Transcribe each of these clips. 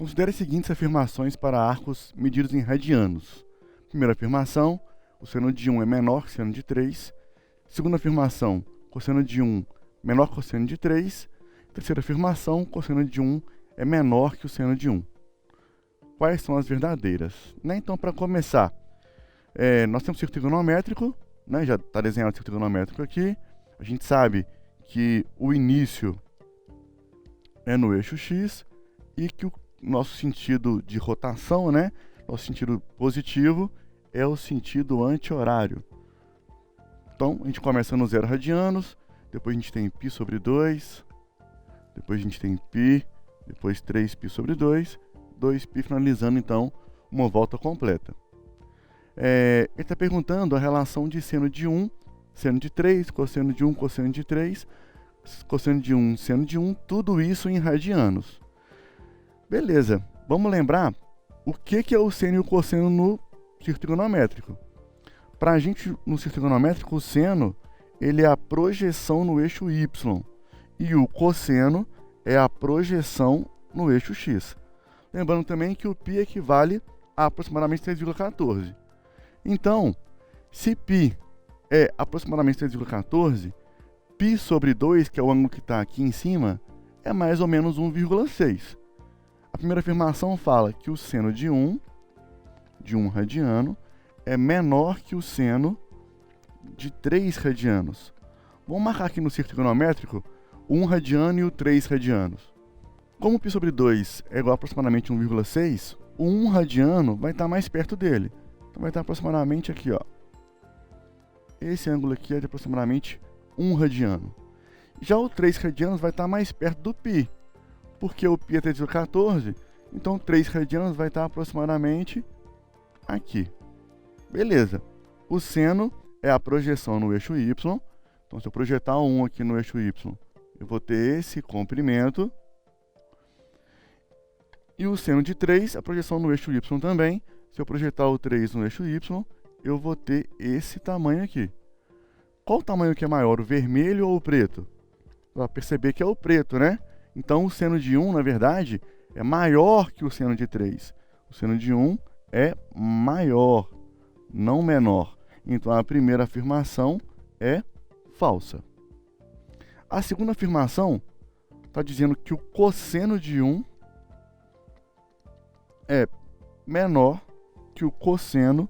Considere as seguintes afirmações para arcos medidos em radianos. Primeira afirmação, o seno de 1 é menor que o seno de 3. Segunda afirmação, cosseno de 1 menor que o cosseno de 3. Terceira afirmação, cosseno de 1 é menor que o seno de 1. Quais são as verdadeiras? Então, para começar, nós temos círculo trigonométrico, já está desenhado o círculo trigonométrico aqui. A gente sabe que o início é no eixo X e que o nosso sentido de rotação, nosso sentido positivo, é o sentido anti-horário. Então, a gente começa no 0 radianos, depois a gente tem π sobre 2, depois a gente tem π, depois 3π sobre 2, 2π, finalizando então uma volta completa. Ele está perguntando a relação de seno de 1, seno de 3, cosseno de 1, cosseno de 3, cosseno de 1, seno de 1, tudo isso em radianos. Beleza, vamos lembrar o que é o seno e o cosseno no círculo trigonométrico. Para a gente, no círculo trigonométrico, o seno ele é a projeção no eixo Y e o cosseno é a projeção no eixo X. Lembrando também que o π equivale a aproximadamente 3,14. Então, se π é aproximadamente 3,14, π sobre 2, que é o ângulo que está aqui em cima, é mais ou menos 1,6. A primeira afirmação fala que o seno de 1 radiano, é menor que o seno de 3 radianos. Vamos marcar aqui no círculo trigonométrico o 1 radiano e o 3 radianos. Como o π sobre 2 é igual a aproximadamente 1,6, o 1 radiano vai estar mais perto dele. Então vai estar aproximadamente aqui, ó. Esse ângulo aqui é de aproximadamente 1 radiano. Já o 3 radianos vai estar mais perto do π, porque o π é 3,14, então 3 radianos vai estar aproximadamente aqui. Beleza. O seno é a projeção no eixo Y. Então, se eu projetar o 1 aqui no eixo Y, eu vou ter esse comprimento. E o seno de 3, a projeção no eixo Y também. Se eu projetar o 3 no eixo Y, eu vou ter esse tamanho aqui. Qual o tamanho que é maior, o vermelho ou o preto? Para perceber que é o preto, Então, o seno de 1, na verdade, é maior que o seno de 3. O seno de 1 é maior, não menor. Então, a primeira afirmação é falsa. A segunda afirmação está dizendo que o cosseno de 1 é menor que o cosseno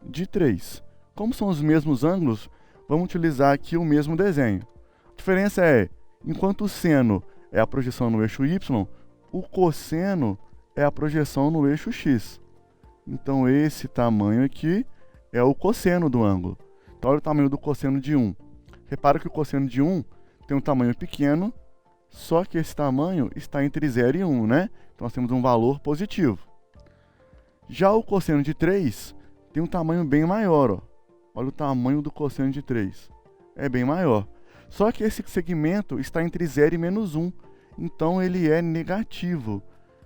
de 3. Como são os mesmos ângulos, vamos utilizar aqui o mesmo desenho. A diferença é, enquanto o seno é a projeção no eixo Y, o cosseno é a projeção no eixo X. Então, esse tamanho aqui é o cosseno do ângulo. Então, olha o tamanho do cosseno de 1. Repara que o cosseno de 1 tem um tamanho pequeno, só que esse tamanho está entre 0 e 1, Então, nós temos um valor positivo. Já o cosseno de 3 tem um tamanho bem maior, ó. Olha o tamanho do cosseno de 3. É bem maior. Só que esse segmento está entre 0 e menos 1. Então, ele é negativo.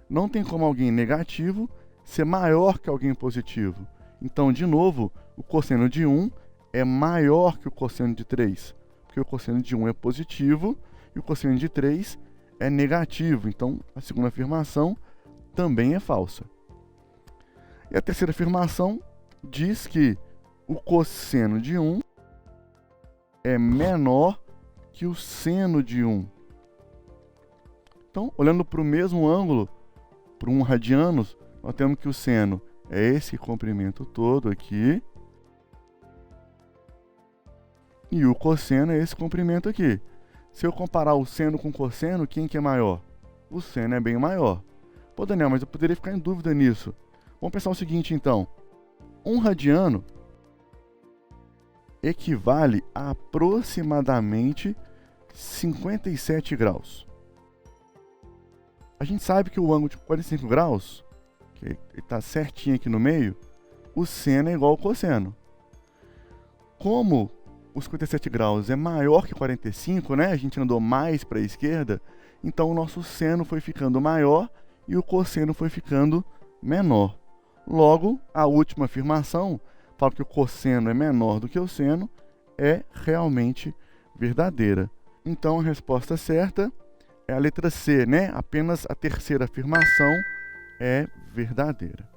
Não tem como alguém negativo ser maior que alguém positivo. Então, de novo, o cosseno de 1 é maior que o cosseno de 3. Porque o cosseno de 1 é positivo e o cosseno de 3 é negativo. Então, a segunda afirmação também é falsa. E a terceira afirmação diz que o cosseno de 1 é menor que o seno de 1. Então, olhando para o mesmo ângulo, para 1 radianos, nós temos que o seno é esse comprimento todo aqui. E o cosseno é esse comprimento aqui. Se eu comparar o seno com o cosseno, quem que é maior? O seno é bem maior. Pô, Daniel, mas eu poderia ficar em dúvida nisso. Vamos pensar o seguinte, então. 1 radiano equivale a aproximadamente 57 graus. A gente sabe que o ângulo de 45 graus, que está certinho aqui no meio, o seno é igual ao cosseno. Como os 57 graus é maior que 45, a gente andou mais para a esquerda, então o nosso seno foi ficando maior e o cosseno foi ficando menor. Logo, a última afirmação fala que o cosseno é menor do que o seno, é realmente verdadeira. Então, a resposta certa é a letra C, Apenas a terceira afirmação é verdadeira.